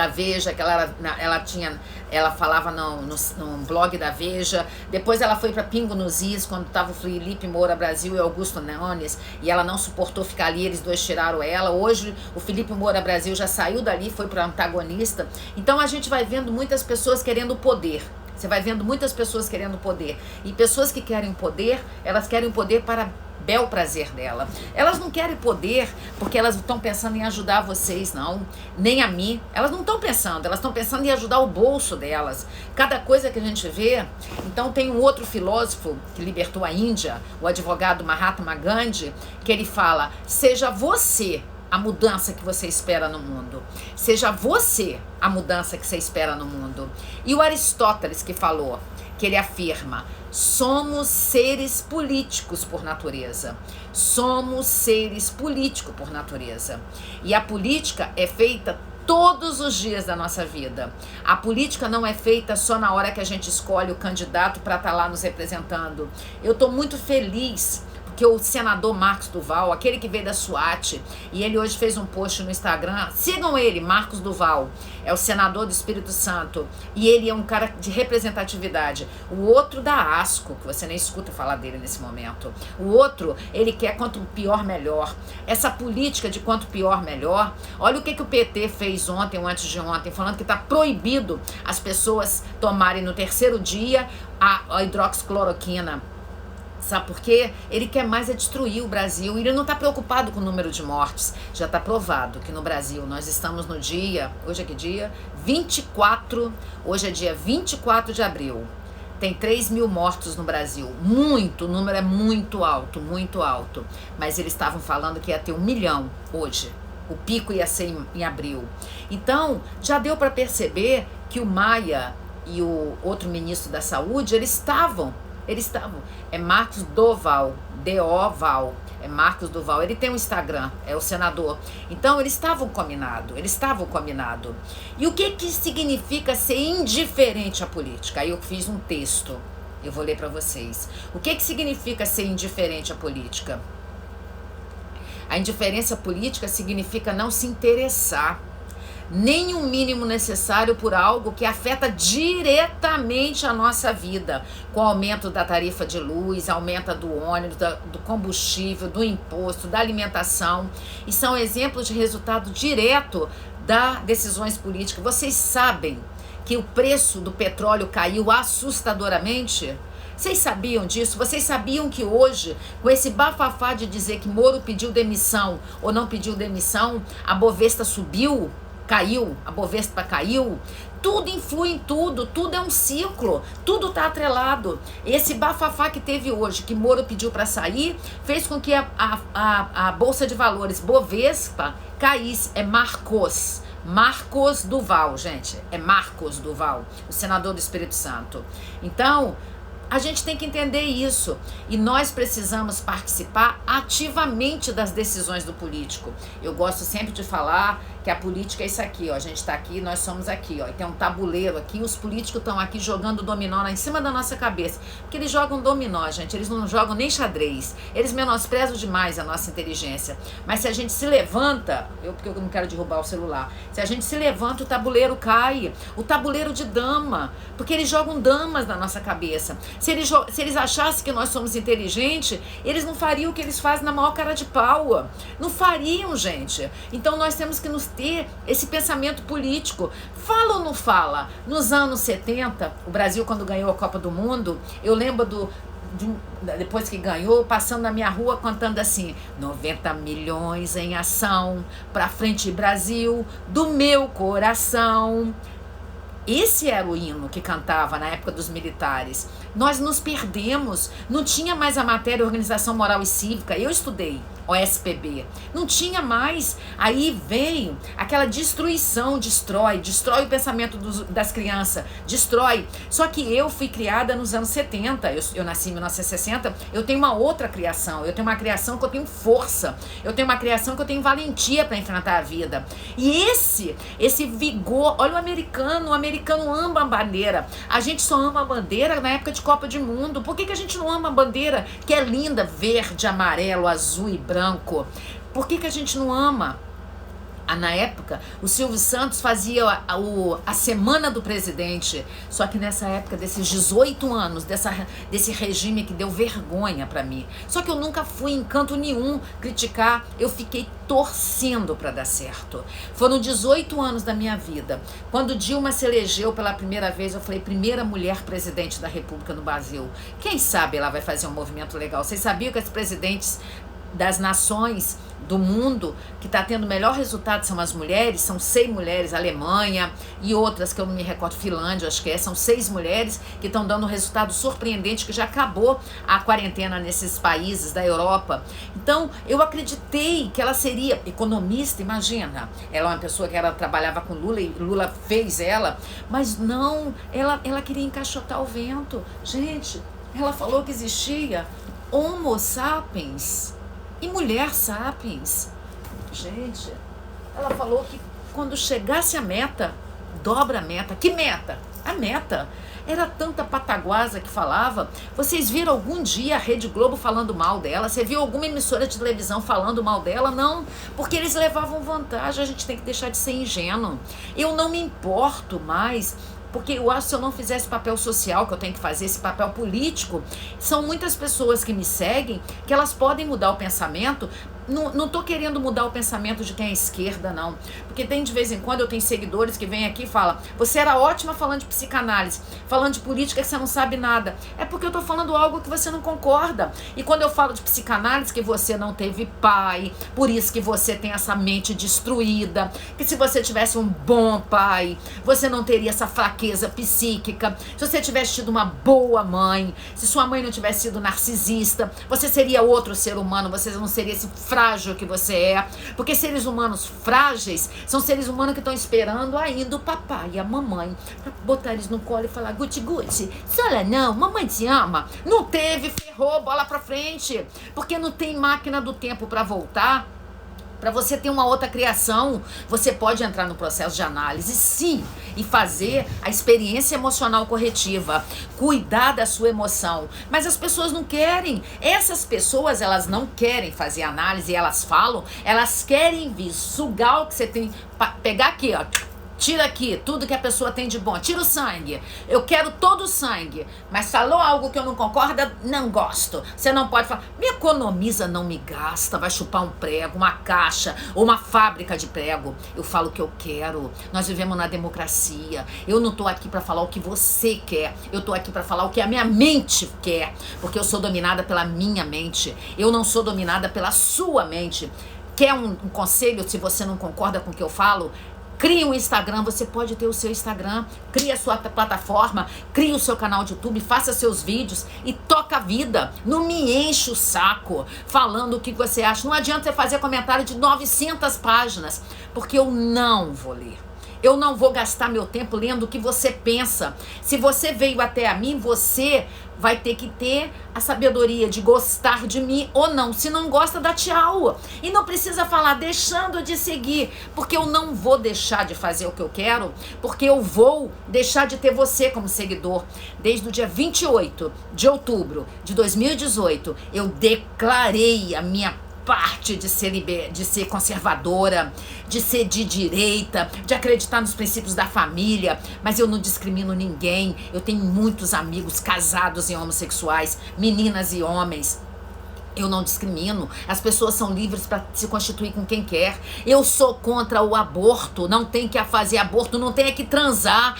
Veja, que ela falava no blog da Veja. Depois ela foi para Pingo nos Is, quando estava o Felipe Moura Brasil e Augusto Nunes, e ela não suportou ficar ali, eles dois tiraram ela. Hoje o Felipe Moura Brasil já saiu dali, foi para antagonista. Então a gente vai vendo muitas pessoas querendo poder. Você vai vendo muitas pessoas querendo poder. E pessoas que querem poder, elas querem poder para bel prazer dela. Elas não querem poder porque elas estão pensando em ajudar vocês, não. Nem a mim. Elas não estão pensando. Elas estão pensando em ajudar o bolso delas. Cada coisa que a gente vê. Então tem um outro filósofo que libertou a Índia, o advogado Mahatma Gandhi, que ele fala: seja você a mudança que você espera no mundo. Seja você a mudança que você espera no mundo. E o Aristóteles que falou, que ele afirma: somos seres políticos por natureza. Somos seres políticos por natureza. E a política é feita todos os dias da nossa vida. A política não é feita só na hora que a gente escolhe o candidato para estar lá nos representando. Eu estou muito feliz que o senador Marcos Duval, aquele que veio da SWAT, e ele hoje fez um post no Instagram, sigam ele, Marcos Duval, é o senador do Espírito Santo, e ele é um cara de representatividade. O outro da ASCO, que você nem escuta falar dele nesse momento, o outro, ele quer quanto pior melhor. Essa política de quanto pior melhor, olha o que o PT fez ontem ou antes de ontem, falando que está proibido as pessoas tomarem no terceiro dia a hidroxicloroquina. Sabe por quê? Ele quer mais é destruir o Brasil. Ele não está preocupado com o número de mortes. Já está provado que no Brasil nós estamos no dia... Hoje é que dia? 24. Hoje é dia 24 de abril. Tem 3.000 mortos no Brasil. Muito, o número é muito alto, muito alto. Mas eles estavam falando que ia ter 1 milhão hoje. O pico ia ser em abril. Então, já deu para perceber que o Maia e o outro ministro da Saúde, eles estavam, é Marcos Doval, D-O-Val, é Marcos Duval, ele tem um Instagram, é o senador. Então, eles estavam combinados. E o que significa ser indiferente à política? Aí eu fiz um texto, eu vou ler para vocês. O que significa ser indiferente à política? A indiferença política significa não se interessar nem o mínimo necessário por algo que afeta diretamente a nossa vida, com o aumento da tarifa de luz, aumento do ônibus, do combustível, do imposto, da alimentação, e são exemplos de resultado direto das decisões políticas. Vocês sabem que o preço do petróleo caiu assustadoramente? Vocês sabiam disso? Vocês sabiam que hoje, com esse bafafá de dizer que Moro pediu demissão ou não pediu demissão, a Bovespa subiu? Caiu, a Bovespa caiu, tudo influi em tudo é um ciclo, tudo está atrelado. Esse bafafá que teve hoje, que Moro pediu para sair, fez com que a Bolsa de Valores Bovespa caísse. É Marcos Duval, gente, é Marcos Duval, o senador do Espírito Santo. Então, a gente tem que entender isso, e nós precisamos participar ativamente das decisões do político. Eu gosto sempre de falar que a política é isso aqui, ó. A gente está aqui, nós somos aqui, ó. E tem um tabuleiro aqui, os políticos estão aqui jogando dominó lá em cima da nossa cabeça. Porque eles jogam dominó, gente, eles não jogam nem xadrez. Eles menosprezam demais a nossa inteligência. Mas se a gente se levanta, porque eu não quero derrubar o celular, se a gente se levanta, o tabuleiro cai. O tabuleiro de dama, porque eles jogam damas na nossa cabeça. Se eles achassem que nós somos inteligentes, eles não fariam o que eles fazem na maior cara de pau. Não fariam, gente. Então nós temos que nos ter esse pensamento político. Fala ou não fala? Nos anos 70, o Brasil, quando ganhou a Copa do Mundo, eu lembro depois que ganhou, passando na minha rua, cantando assim: 90 milhões em ação, pra frente Brasil, do meu coração. Esse era o hino que cantava na época dos militares. Nós nos perdemos, não tinha mais a matéria Organização Moral e Cívica. Eu estudei OSPB, não tinha mais. Aí veio aquela destruição, destrói o pensamento das crianças, destrói. Só que eu fui criada nos anos 70, eu nasci em 1960, eu tenho uma outra criação, eu tenho uma criação que eu tenho força, eu tenho uma criação que eu tenho valentia para enfrentar a vida. E esse vigor, olha o americano americano ama a bandeira. A gente só ama a bandeira na época de Copa do Mundo. Por que a gente não ama a bandeira que é linda, verde, amarelo, azul e branco? Por que a gente não ama? Na época, o Silvio Santos fazia a Semana do Presidente, só que nessa época, desses 18 anos, desse regime que deu vergonha pra mim. Só que eu nunca fui em canto nenhum criticar, eu fiquei torcendo pra dar certo. Foram 18 anos da minha vida. Quando Dilma se elegeu pela primeira vez, eu falei, primeira mulher presidente da República no Brasil. Quem sabe ela vai fazer um movimento legal. Vocês sabiam que as presidentes das nações do mundo que está tendo o melhor resultado são as mulheres, são 6 mulheres, Alemanha e outras que eu não me recordo, Finlândia, acho que são 6 mulheres que estão dando um resultado surpreendente, que já acabou a quarentena nesses países da Europa. Então, eu acreditei que ela seria economista, imagina, ela é uma pessoa que ela trabalhava com Lula e Lula fez ela, mas não, ela queria encaixotar o vento. Gente, ela falou que existia Homo sapiens e mulher sapiens. Gente, ela falou que quando chegasse a meta, dobra a meta. Que meta? A meta. Era tanta pataguasa que falava. Vocês viram algum dia a Rede Globo falando mal dela? Você viu alguma emissora de televisão falando mal dela? Não, porque eles levavam vantagem. A gente tem que deixar de ser ingênuo. Eu não me importo mais, porque eu acho que se eu não fizer esse papel social que eu tenho que fazer, esse papel político, são muitas pessoas que me seguem, que elas podem mudar o pensamento. Não tô querendo mudar o pensamento de quem é esquerda, não. Porque tem de vez em quando eu tenho seguidores que vêm aqui e falam, você era ótima falando de psicanálise, falando de política que você não sabe nada. É porque eu tô falando algo que você não concorda. E quando eu falo de psicanálise, que você não teve pai, por isso que você tem essa mente destruída, que se você tivesse um bom pai, você não teria essa fraqueza psíquica, se você tivesse tido uma boa mãe, se sua mãe não tivesse sido narcisista, você seria outro ser humano, você não seria esse frágil que você é, porque seres humanos frágeis são seres humanos que estão esperando ainda o papai e a mamãe pra botar eles no colo e falar, guti guti, sola não, mamãe te ama. Não teve, ferrou, bola pra frente, porque não tem máquina do tempo pra voltar. Para você ter uma outra criação, você pode entrar no processo de análise, sim, e fazer a experiência emocional corretiva, cuidar da sua emoção. Mas as pessoas não querem. Essas pessoas, elas não querem fazer análise, elas falam, elas querem vir sugar o que você tem, pegar aqui, ó. Tira aqui tudo que a pessoa tem de bom. Tira o sangue. Eu quero todo o sangue. Mas falou algo que eu não concordo, não gosto. Você não pode falar. Me economiza, não me gasta. Vai chupar um prego, uma caixa ou uma fábrica de prego. Eu falo o que eu quero. Nós vivemos na democracia. Eu não tô aqui para falar o que você quer. Eu tô aqui para falar o que a minha mente quer. Porque eu sou dominada pela minha mente. Eu não sou dominada pela sua mente. Quer um conselho se você não concorda com o que eu falo? Crie um Instagram, você pode ter o seu Instagram, crie a sua plataforma, crie o seu canal de YouTube, faça seus vídeos e toca a vida. Não me enche o saco falando o que você acha. Não adianta você fazer comentário de 900 páginas, porque eu não vou ler. Eu não vou gastar meu tempo lendo o que você pensa. Se você veio até a mim, você vai ter que ter a sabedoria de gostar de mim ou não. Se não gosta, dá tchau. E não precisa falar deixando de seguir, porque eu não vou deixar de fazer o que eu quero, porque eu vou deixar de ter você como seguidor. Desde o dia 28 de outubro de 2018, eu declarei a minha parte de ser conservadora, de ser de direita, de acreditar nos princípios da família, mas eu não discrimino ninguém. Eu tenho muitos amigos casados e homossexuais, meninas e homens. Eu não discrimino. As pessoas são livres para se constituir com quem quer. Eu sou contra o aborto. Não tem que fazer aborto, não tem que transar.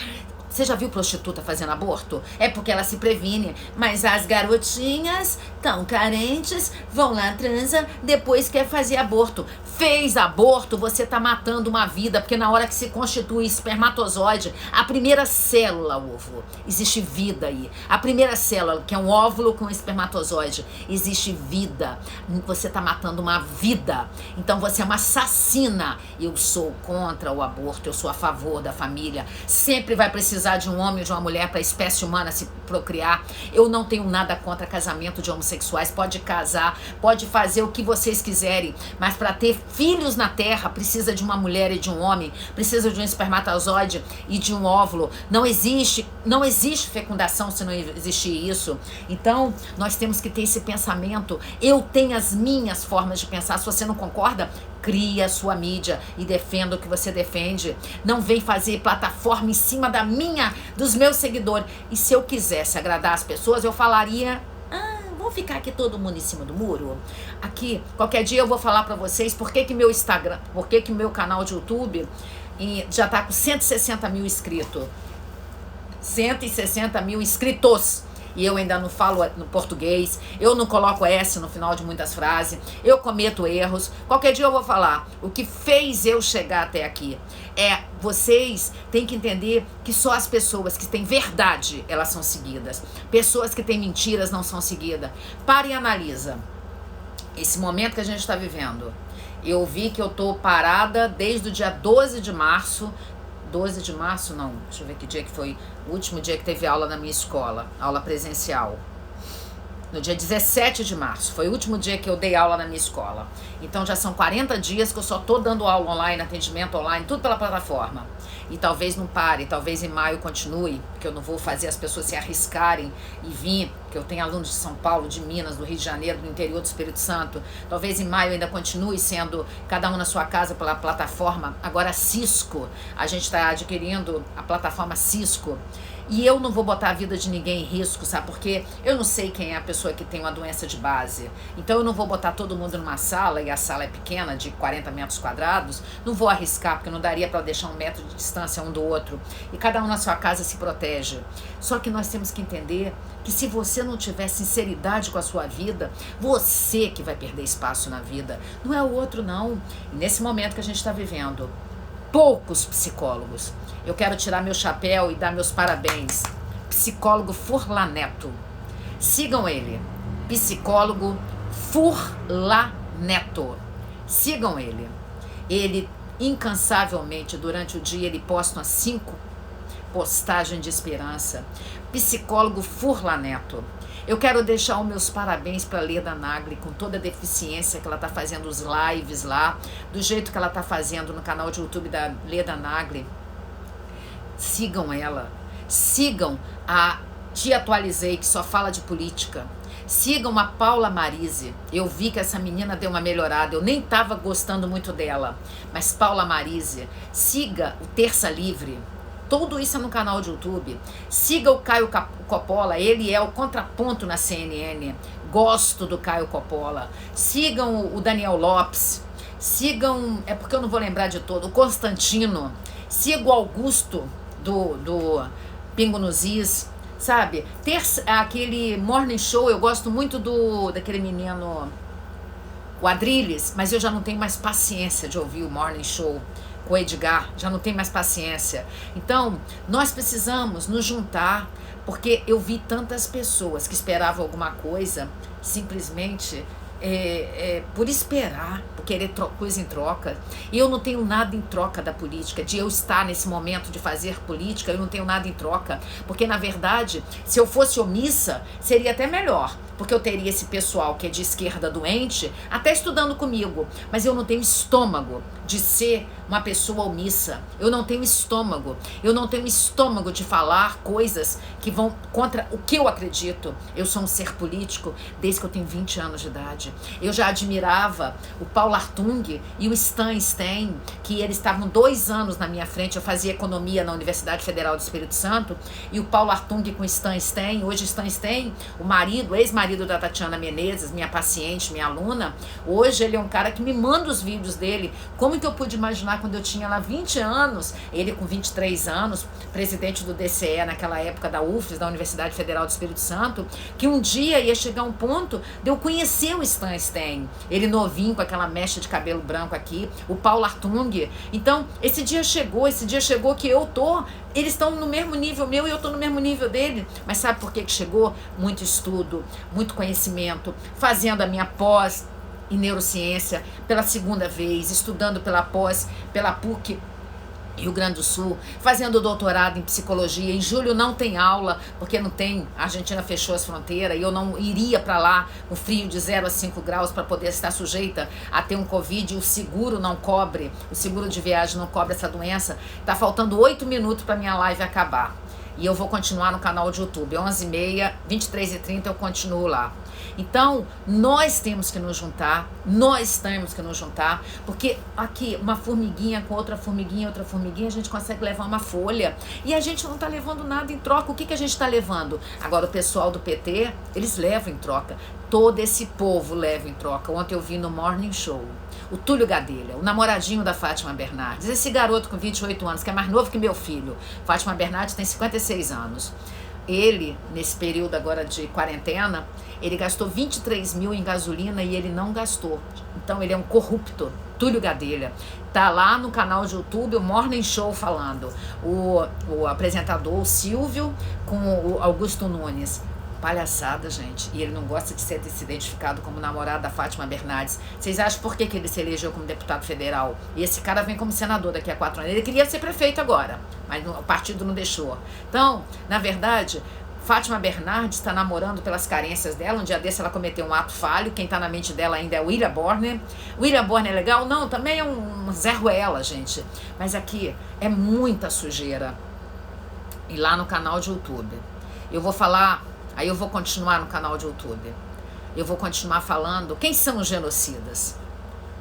Você já viu prostituta fazendo aborto? É porque ela se previne. Mas as garotinhas tão carentes, vão lá, transa, depois quer fazer aborto. Fez aborto, você tá matando uma vida, porque na hora que se constitui espermatozoide, a primeira célula, ovo, existe vida aí. A primeira célula, que é um óvulo com espermatozoide, existe vida. Você tá matando uma vida. Então você é uma assassina. Eu sou contra o aborto, eu sou a favor da família. Sempre vai precisar precisar de um homem ou de uma mulher para a espécie humana se procriar. Eu não tenho nada contra casamento de homossexuais. Pode casar, pode fazer o que vocês quiserem, mas para ter filhos na terra precisa de uma mulher e de um homem, precisa de um espermatozoide e de um óvulo. Não existe fecundação se não existir isso. Então, nós temos que ter esse pensamento. Eu tenho as minhas formas de pensar. Se você não concorda, cria a sua mídia e defenda o que você defende. Não vem fazer plataforma em cima dos meus seguidores. E se eu quisesse agradar as pessoas, eu falaria: vamos ficar aqui todo mundo em cima do muro? Aqui, qualquer dia eu vou falar pra vocês por que meu Instagram, por que meu canal de YouTube já tá com 160 mil inscritos. 160 mil inscritos. E eu ainda não falo no português, eu não coloco S no final de muitas frases, eu cometo erros. Qualquer dia eu vou falar. O que fez eu chegar até aqui vocês têm que entender que só as pessoas que têm verdade, elas são seguidas. Pessoas que têm mentiras não são seguidas. Para e analisa esse momento que a gente está vivendo. Eu vi que eu tô parada desde o dia 12 de março. 12 de março, não, deixa eu ver que dia que foi o último dia que teve aula na minha escola, aula presencial. No dia 17 de março, foi o último dia que eu dei aula na minha escola. Então já são 40 dias que eu só tô dando aula online, atendimento online, tudo pela plataforma. E talvez não pare, talvez em maio continue, porque eu não vou fazer as pessoas se arriscarem e vir, porque eu tenho alunos de São Paulo, de Minas, do Rio de Janeiro, do interior do Espírito Santo. Talvez em maio ainda continue sendo cada um na sua casa pela plataforma. Agora Cisco, a gente está adquirindo a plataforma Cisco. E eu não vou botar a vida de ninguém em risco, sabe? Porque eu não sei quem é a pessoa que tem uma doença de base. Então eu não vou botar todo mundo numa sala, e a sala é pequena, de 40 metros quadrados. Não vou arriscar, porque não daria para deixar 1 metro de distância um do outro. E cada um na sua casa se protege. Só que nós temos que entender que se você não tiver sinceridade com a sua vida, você que vai perder espaço na vida. Não é o outro, não. E nesse momento que a gente está vivendo, poucos psicólogos. Eu quero tirar meu chapéu e dar meus parabéns. Psicólogo Furlan Neto. Sigam ele. Psicólogo Furlan Neto. Sigam ele. Ele, incansavelmente, durante o dia, ele posta umas 5 postagens de esperança. Psicólogo Furlan Neto. Eu quero deixar os meus parabéns para a Leda Nagli, com toda a deficiência que ela está fazendo os lives lá, do jeito que ela está fazendo no canal de YouTube da Leda Nagli. Sigam ela. Sigam a Te Atualizei, que só fala de política. Sigam a Paula Marise. Eu vi que essa menina deu uma melhorada. Eu nem estava gostando muito dela. Mas Paula Marise. Siga o Terça Livre. Tudo isso é no canal de YouTube. Siga o Caio Coppola, ele é o contraponto na CNN. Gosto do Caio Coppola. Sigam o Daniel Lopes. Sigam, é porque eu não vou lembrar de todo, o Constantino. Siga o Augusto do Pingo nos Is, sabe? Aquele Morning Show, eu gosto muito daquele menino, o Adrilles, mas eu já não tenho mais paciência de ouvir o Morning Show com o Edgar, já não tenho mais paciência. Então, nós precisamos nos juntar, porque eu vi tantas pessoas que esperavam alguma coisa, simplesmente por esperar, por querer coisa em troca. E eu não tenho nada em troca da política, de eu estar nesse momento de fazer política, eu não tenho nada em troca, porque na verdade, se eu fosse omissa, seria até melhor, porque eu teria esse pessoal que é de esquerda doente, até estudando comigo, mas eu não tenho estômago de ser uma pessoa omissa. Eu não tenho estômago. Eu não tenho estômago de falar coisas que vão contra o que eu acredito. Eu sou um ser político desde que eu tenho 20 anos de idade. Eu já admirava o Paulo Hartung e o Stan Stein, que eles estavam 2 anos na minha frente. Eu fazia economia na Universidade Federal do Espírito Santo, e o Paulo Hartung com o Stan Stein. Hoje Stan Stein, o marido, ex-marido da Tatiana Menezes, minha paciente, minha aluna, hoje ele é um cara que me manda os vídeos dele. Como que eu pude imaginar quando eu tinha lá 20 anos, ele com 23 anos, presidente do DCE naquela época da UFES, da Universidade Federal do Espírito Santo, que um dia ia chegar um ponto de eu conhecer o Stan Stein, ele novinho com aquela mecha de cabelo branco aqui, o Paulo Hartung. Então, esse dia chegou que eles estão no mesmo nível meu e eu estou no mesmo nível dele. Mas sabe por que chegou? Muito estudo, muito conhecimento, fazendo a minha pós em neurociência pela 2ª vez, estudando pela pós, pela PUC, Rio Grande do Sul, fazendo doutorado em psicologia. Em julho não tem aula, porque não tem, a Argentina fechou as fronteiras e eu não iria para lá com frio de 0 a 5 graus para poder estar sujeita a ter um Covid e o seguro não cobre, o seguro de viagem não cobre essa doença. Tá faltando 8 minutos para minha live acabar. E eu vou continuar no canal de YouTube, 11h30, 23h30 eu continuo lá. Então, nós temos que nos juntar, porque aqui, uma formiguinha com outra formiguinha, a gente consegue levar uma folha. E a gente não está levando nada em troca. O que a gente está levando? Agora, o pessoal do PT, eles levam em troca. Todo esse povo leva em troca. Ontem eu vi no Morning Show o Túlio Gadelha, o namoradinho da Fátima Bernardes, esse garoto com 28 anos, que é mais novo que meu filho. Fátima Bernardes tem 56 anos. Ele, nesse período agora de quarentena, ele gastou 23 mil em gasolina e ele não gastou. Então ele é um corrupto. Túlio Gadelha. Tá lá no canal de YouTube, o Morning Show falando. O apresentador, o Silvio, com o Augusto Nunes. Palhaçada, gente. E ele não gosta de ser identificado como namorado da Fátima Bernardes. Vocês acham por que ele se elegeu como deputado federal? E esse cara vem como senador daqui a 4 anos. Ele queria ser prefeito agora, mas o partido não deixou. Então, na verdade, Fátima Bernardes está namorando pelas carências dela. Um dia desse ela cometeu um ato falho. Quem está na mente dela ainda é o William Bonner. William Bonner é legal? Não, também é um Zé Ruela, gente. Mas aqui é muita sujeira. E lá no canal de YouTube. Eu vou falar... Aí eu vou continuar no canal de YouTube. Eu vou continuar falando quem são os genocidas.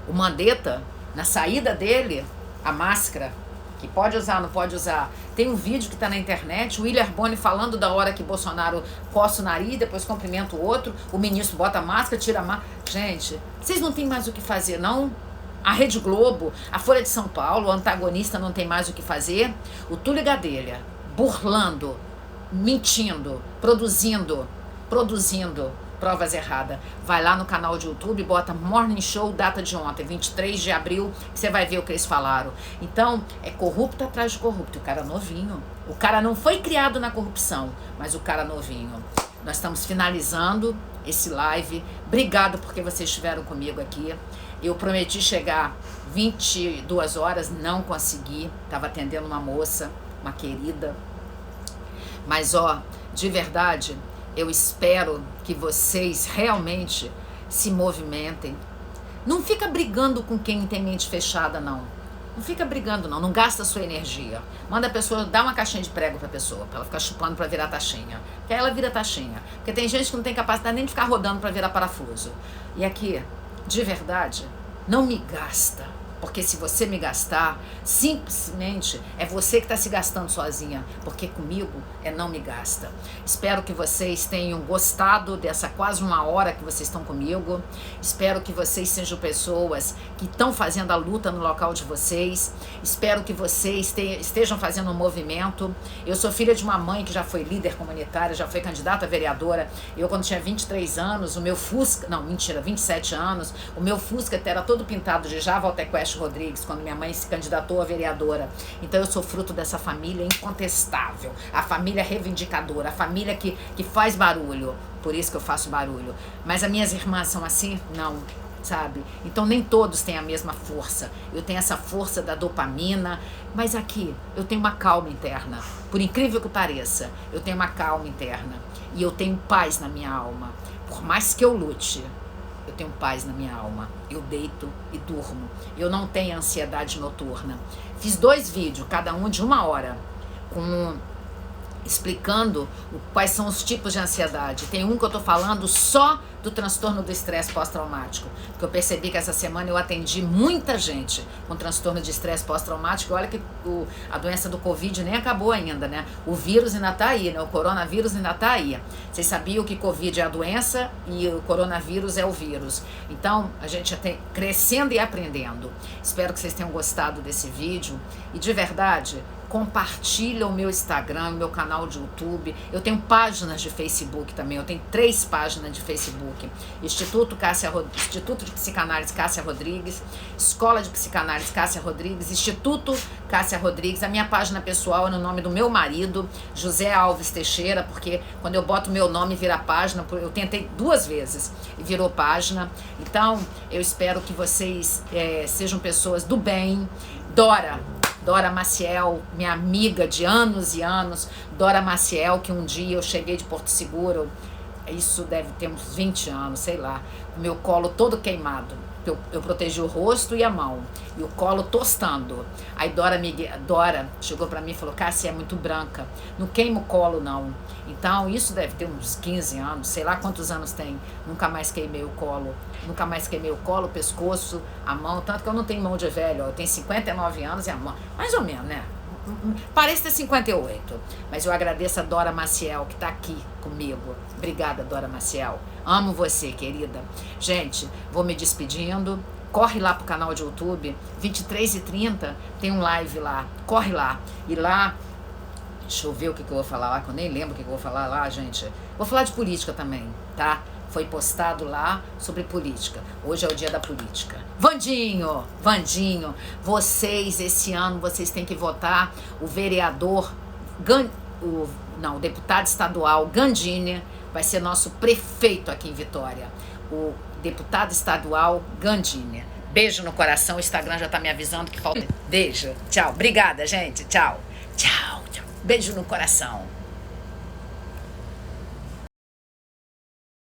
O Mandetta, na saída dele, a máscara, que pode usar, não pode usar. Tem um vídeo que está na internet, o William Bonner falando da hora que Bolsonaro coça o nariz, depois cumprimenta o outro, o ministro bota a máscara, tira a máscara. Gente, vocês não têm mais o que fazer, não? A Rede Globo, a Folha de São Paulo, o antagonista não tem mais o que fazer. O Túlio Gadelha, burlando, mentindo, produzindo provas erradas. Vai lá no canal de YouTube, bota Morning Show, data de ontem, 23 de abril, que você vai ver o que eles falaram. Então, é corrupto atrás de corrupto. O cara novinho. O cara não foi criado na corrupção, mas o cara novinho. Nós estamos finalizando esse live. Obrigado porque vocês estiveram comigo aqui. Eu prometi chegar 22 horas, não consegui. Estava atendendo uma moça, uma querida. Mas, ó, de verdade, eu espero que vocês realmente se movimentem. Não fica brigando com quem tem mente fechada, não. Não fica brigando, não. Não gasta a sua energia. Manda a pessoa, dá uma caixinha de prego pra pessoa, pra ela ficar chupando pra virar taxinha. Porque aí ela vira taxinha. Porque tem gente que não tem capacidade nem de ficar rodando pra virar parafuso. E aqui, de verdade, não me gasta. Porque se você me gastar, simplesmente é você que está se gastando sozinha. Porque comigo não me gasta. Espero que vocês tenham gostado dessa quase 1 hora que vocês estão comigo. Espero que vocês sejam pessoas que estão fazendo a luta no local de vocês. Espero que vocês estejam fazendo um movimento. Eu sou filha de uma mãe que já foi líder comunitária, já foi candidata a vereadora. Eu, quando tinha 23 anos, o meu Fusca... Não, mentira, 27 anos. O meu Fusca era todo pintado de Java Altequest Rodrigues, quando minha mãe se candidatou a vereadora. Então eu sou fruto dessa família incontestável, a família reivindicadora, a família que faz barulho. Por isso que eu faço barulho. Mas as minhas irmãs são assim? Não, sabe? Então nem todos têm a mesma força. Eu tenho essa força da dopamina, mas aqui eu tenho uma calma interna. Por incrível que pareça, eu tenho uma calma interna. E eu tenho paz na minha alma. Por mais que eu lute, eu tenho paz na minha alma. Eu deito e durmo. Eu não tenho ansiedade noturna. Fiz 2 vídeos, cada um de 1 hora, explicando quais são os tipos de ansiedade. Tem um que eu tô falando só do transtorno do estresse pós-traumático, porque eu percebi que essa semana eu atendi muita gente com transtorno de estresse pós-traumático. Olha que a doença do Covid nem acabou ainda, né? O vírus ainda tá aí, né? O coronavírus ainda tá aí. Vocês sabiam que Covid é a doença e o coronavírus é o vírus. Então, a gente já tem crescendo e aprendendo. Espero que vocês tenham gostado desse vídeo e, de verdade, compartilha o meu Instagram, o meu canal de YouTube. Eu tenho páginas de Facebook também. Eu tenho 3 páginas de Facebook. Instituto de Psicanálise Cássia Rodrigues, Escola de Psicanálise Cássia Rodrigues, Instituto Cássia Rodrigues. A minha página pessoal é no nome do meu marido, José Alves Teixeira, porque quando eu boto meu nome vira página. Eu tentei 2 vezes e virou página. Então, eu espero que vocês sejam pessoas do bem. Dora, Dora Maciel, minha amiga de anos e anos, Dora Maciel, que um dia eu cheguei de Porto Seguro, isso deve ter uns 20 anos, sei lá, com meu colo todo queimado. Eu protegi o rosto e a mão, e o colo tostando. Aí Dora chegou pra mim e falou: Cássia, é muito branca, não queima o colo não. Então isso deve ter uns 15 anos, sei lá quantos anos tem. Nunca mais queimei o colo, o pescoço, a mão, tanto que eu não tenho mão de velho, eu tenho 59 anos e a mão, mais ou menos, né? Parece ter 58, mas eu agradeço a Dora Maciel que tá aqui comigo. Obrigada, Dora Maciel. Amo você, querida. Gente, vou me despedindo. Corre lá pro canal de YouTube, 23h30, tem um live lá. Corre lá. E lá, deixa eu ver o que eu vou falar lá, que eu nem lembro o que eu vou falar lá, gente. Vou falar de política também, tá? Foi postado lá sobre política. Hoje é o dia da política. Vandinho, vocês, esse ano, vocês têm que votar o vereador, o deputado estadual Gandini, vai ser nosso prefeito aqui em Vitória. O deputado estadual Gandini. Beijo no coração, o Instagram já tá me avisando que falta. Beijo, tchau. Obrigada, gente, tchau. Tchau, tchau. Beijo no coração.